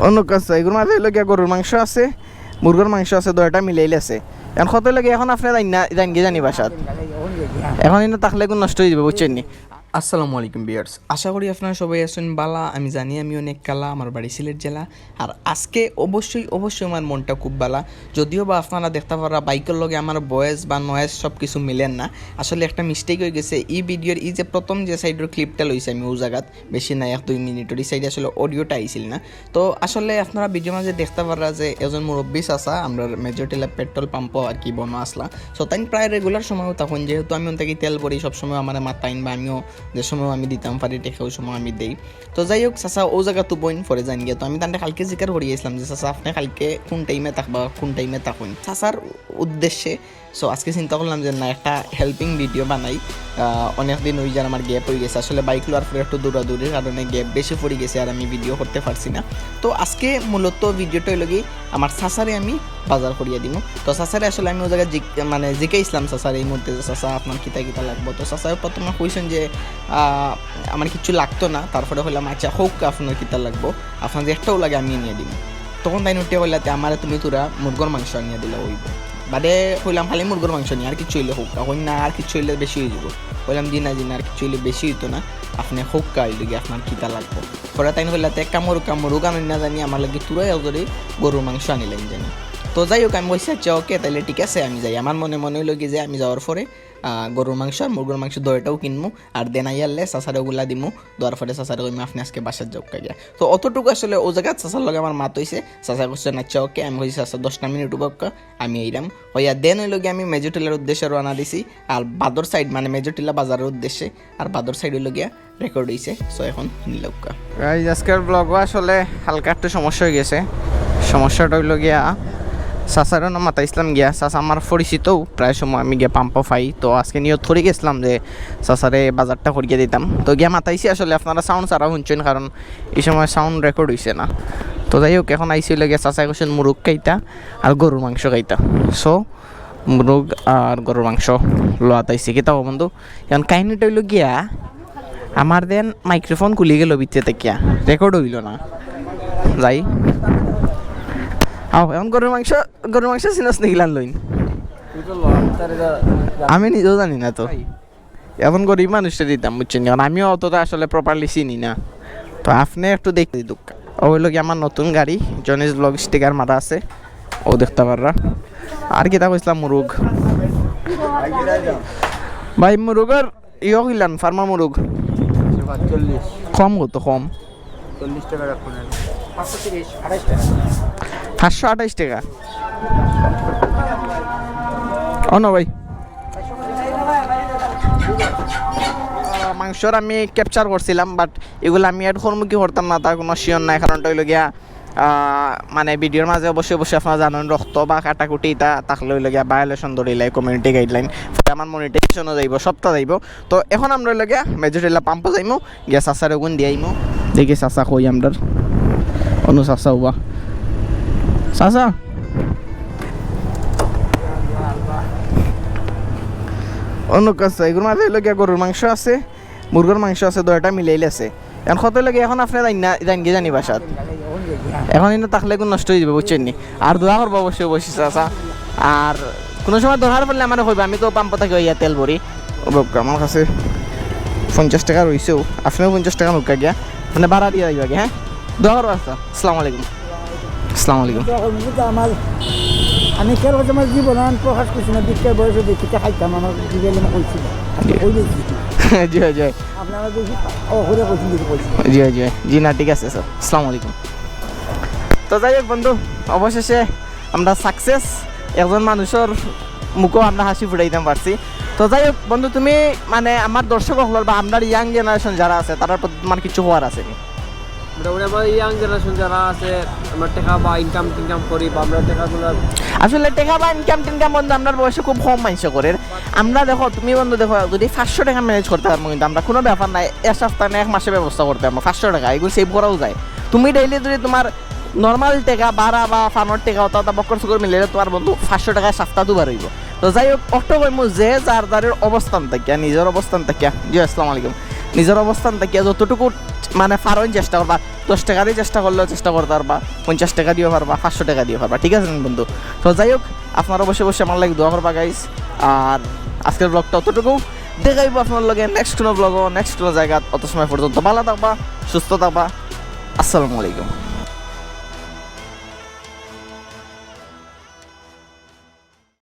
অন্য কাজ এগুলোর মাঝে লগে গরুর মাংস আছে, মুরগির মাংস আছে, দুইটা মিলাইলে আছে। এখন কত লাগে এখন আপনি জানি বাসাত এখন এনে থাকলে কোন নষ্ট হয়ে যাবে, বুঝছেন নি? আসসালামু আলাইকুম ভিউয়ার্স, আশা করি আপনারা সবাই আছেন বালা। আমি জানি আমি অনেক কালা, আমার বাড়ি সিলেট জেলা। আর আজকে অবশ্যই আমার মনটা খুব বালা, যদিও বা আপনারা দেখতে পারা বাইকের লগে আমার ভয়েস বা নয়েজ সব কিছু মিলেন না। আসলে একটা মিস্টেক হয়ে গেছে। এই ভিডিওর এই যে প্রথম যে সাইডের ক্লিপটা লইছে আমি ও জায়গাত বেশি নাই 1-2 মিনিটের, এই সাইডে আসলে অডিওটা আইছিল না। তো আসলে আপনারা ভিডিও মাঝে দেখতে পারা যে একজন মুরব্বী চাচা আমরা মেজরটিলা পেট্রোল পাম্পও আর কি বনো আসলা। সো তাই প্রায় রেগুলার সময়ও তখন যেহেতু আমি থেকে তেল ভরি সবসময় আমার মাথাইন বা আমিও যে সময় আমি দিতাম পারি টেকা ওই সময় আমি দেই। তো যাই হোক চাচা ও জায়গা তো বইন পরে জানি গিয়ে। তো আমি তান্ডে কালকে জিকার করিয়েছিলাম যে চাচা আপনি কালকে কোন টাইমে থাকবা, কোন টাইমে থাকুন চাচার উদ্দেশ্যে। সো আজকে চিন্তা করলাম যে না একটা হেল্পিং ভিডিও বানাই। অনেকদিন ওই যার আমার গ্যাপ হয়ে গেছে, আসলে বাইক লোয়ার পরে একটু দৌড়াদৌড়ির কারণে গ্যাপ বেশি পড়ে গেছে আর আমি ভিডিও করতে পারছি না। তো আজকে মূলত ভিডিওটা হইল কি আমার চাচারে আমি বাজার করিয়ে দিব। তো চাচারে আসলে আমি ও জায়গায় জিকাইছিলাম চাচার এই মুহূর্তে যে চাচা আপনার কিতা লাগবো। তো চাচা প্রথমে কইছেন যে আমার কিছু লাগতো না, তারপরে হইলাম আচ্ছা হোক আপনার কিতা লাগবো, আপনার যে একটাও লাগে আমি নিয়ে দিব। তখন তাই উঠে বললাতে আমার তুমি তোরা মুরগোর মাংস নিয়ে দিলে হইব, বাদে হইলাম খালি মুরগোর মাংস নিয়ে আর কিছু হইলে হোক, এখন না আর কিছু হইলে বেশি হয়ে যাব। বললাম জি না আর কিছু হইলে বেশি হইতো না, আপনি হোক হইলে গিয়ে আপনার কিতা লাগবো। পরে তাই হইলাতে কামড়ুক আনি না জানি আমার লাগে তুরাই যদি গরুর মাংস আনিলেন জানি। তো যাই হোক আমি বলছি আচ্ছা ওকে তাহলে ঠিক আছে আমি যাই। আমার মনে হইল কি যে আমি যাওয়ার পরে গরুর মাংস আর মুরগোর মাংস দইটাও কিনবো আর দেনাই আনলে চাচারে ওগুলা দিমু। দেওয়ার পরে চাচারে কইমি আপনি আজকে বাসার যাও গিয়া। তো অতটুকু আসলে ও জায়গায় চাচার লগে আমার মাত হইছে। চাচা কোশ্চেন আচ্ছা ওকে আমি কইছি চাচা 10 মিনিট উবক্কা আমি এইরাম হইয়া দেন হইল গিয়ে আমি মেজরটিলার উদ্দেশ্যে রওনা দিছি। আর বাদর সাইড মানে মেজরটিলা বাজারের উদ্দেশ্যে, আর বাদর সাইড হইল গিয়া রেকর্ড হইছে। সো এখন নিলক্কা আজকের ব্লগও আসলে হালকা একটু সমস্যা হয়ে গেছে। সমস্যাটা হইল গিয়া চাচারও না মাথা ইসলাম গিয়া। চাচা আমার পরিচিতও, প্রায় সময় আমি গিয়া পাম্পও পাই। তো আজকে নিয়ত করে গেছিলাম যে চাচারে বাজারটা করিয়ে দিতাম। তো গিয়া মাথাইছি আসলে আপনারা সাউন্ড ছাড়া শুনছেন কারণ এই সময় সাউন্ড রেকর্ড হয়েছে না। তো যাই হোক এখন আইসিলে গিয়া চাচা কোশ্চেন মুরগ খাইতা আর গরুর মাংস খাইতা। সো মুরগ আর গরুর মাংস লোয়াত আইসি কিতা বন্ধু। এখন কাহিনিটা হইল গিয়া আমার দেন মাইক্রোফোন খুলি গেল ভিতরে থেকে রেকর্ড হইল না। যাই এখন গরুর মাংস চিনস নিগিলান লইন আমি নিজেও জানি না। তো এখন গরিব মানুষটা দিতাম বুঝছেন, কারণ আমিও অতটা আসলে প্রপারলি চিনি না। তো আপনি একটু দেখতে দুঃখ ও হইল কি আমার নতুন গাড়ি জনিস ব্লগ স্টিকার মারা আছে, ও দেখতে পাররা। আর কি তা কইছিলাম মুরগ ভাই, মুরগের ইয়ে কইলাম ফার্মা মুরগ কম কত কম 528 টাকা। ও না ভাই মাংসর আমি ক্যাপচার করছিলাম, বাট এগুলো আমি এর মুখী করতাম না, তার কোনো শিওর নাই। কারণটা হইল গিয়া মানে ভিডিওর মাঝে অবশ্যই আপনারা জানেন রক্ত বা কাটাকুটি তা থাকলে হইল গিয়া ভায়োলেশন ধরিলাই কমিউনিটি গাইডলাইন আমার মনিটাইজেশনও যাইব, সবটা যাইব। তো এখন আমরা হইল গিয়া মেজরটিলা পাম্পও যাইমু গিয়া চাচারে গুণ দিয়ে আইমু। দেখি চাচা কই আমরা অনু চাচা হবা চাচা অন্য কাজ এগুলোর মাঝে হইল গিয়া গরুর মাংস আছে, মুরগির মাংস আছে, দুইটা মিলাইলে আছে। এখন কত লাগে এখন আপনি জানি বাসাত এখন এনে থাকলে কোন নষ্ট হয়ে যাবে, বুঝছেন নি? আর দোয়া করবো অবশ্যই বসে চাচা। আর কোনো সময় দরকার পড়লে আমার হইবে, আমি তো পাম্প থাকি ইয়া তেল ভরি। আমার কাছে 50 টাকা রয়েছেও, আপনিও 50 টাকা নুকা গিয়া মানে ভাড়া দিয়ে যাইবা হ্যাঁ। দোয়া করবো আচ্ছা। আসসালামু আলাইকুম। আসসালামু আলাইকুম। আমি কেন আমার জীবন প্রকাশ করছি না, বিক্রের বয়সে দেখি খাইতাম আমার জীবনে কইছিল জয় জয় আপনারা দেখি ওরে কইছিল জয় জয় জি না ঠিক আছে স্যার। আসসালামু আলাইকুম। তো যাই হোক বন্ধু অবশেষে আমরা সাকসেস, একজন মানুষের মুখও আমরা হাসি ফুটাইতে পারছি। তো যাই হোক বন্ধু তুমি মানে আমার দর্শক হল বা আপনার ইয়াং জেনারেশন যারা আছে তার প্রতি তোমার কিছু হওয়ার আছে নি? আমার ইয়াং জেনারেশন যারা আছে আমরা টাকা বা ইনকাম করি বা আমরা টাকাগুলো আসলে টাকা বা ইনকাম বন্ধু আপনার বয়সে খুব কম মানুষ করে। আমরা দেখো তুমি বন্ধু দেখো যদি 500 টাকা ম্যানেজ করতে পারবো, কিন্তু আমরা কোনো ব্যাপার নাই এক সপ্তাহ না এক মাসে ব্যবস্থা করতে পারবো। 500 টাকা এগুলো সেভ করাও যায়। তুমি ডেইলি যদি তোমার নর্মাল টাকা ভাড়া বা ফানোর টাকা অথবা বক্কর সুকর মিলে তোমার বন্ধু 500 টাকায় সপ্তাহ দুবার হইব। তো যাই হোক অক্ট কইমু যে যার যারের অবস্থান থাকিয়া নিজের অবস্থান থাকিয়া জি আসসালামু আলাইকুম নিজের অবস্থান থাকিয়া যতটুকু মানে ফারণ চেষ্টা করবা। 10 টাকা দিয়ে চেষ্টা করলেও চেষ্টা করতে পারবা, 50 টাকা দিয়েও পারবা, 500 টাকা দিয়েও পারবা, ঠিক আছে বন্ধু? তো যাই হোক, আপনারা বসে বসে আমার লাগে দোয়া করবা গাইস। আর আজকের ব্লগটা অতটুকু, দেখাইবো আপনার লগে নেক্সট কোনো ব্লগও, নেক্সট কোনো জায়গা। অত সময় পর্যন্ত ভালো থাকবা, সুস্থ থাকবা। আসসালামু আলাইকুম।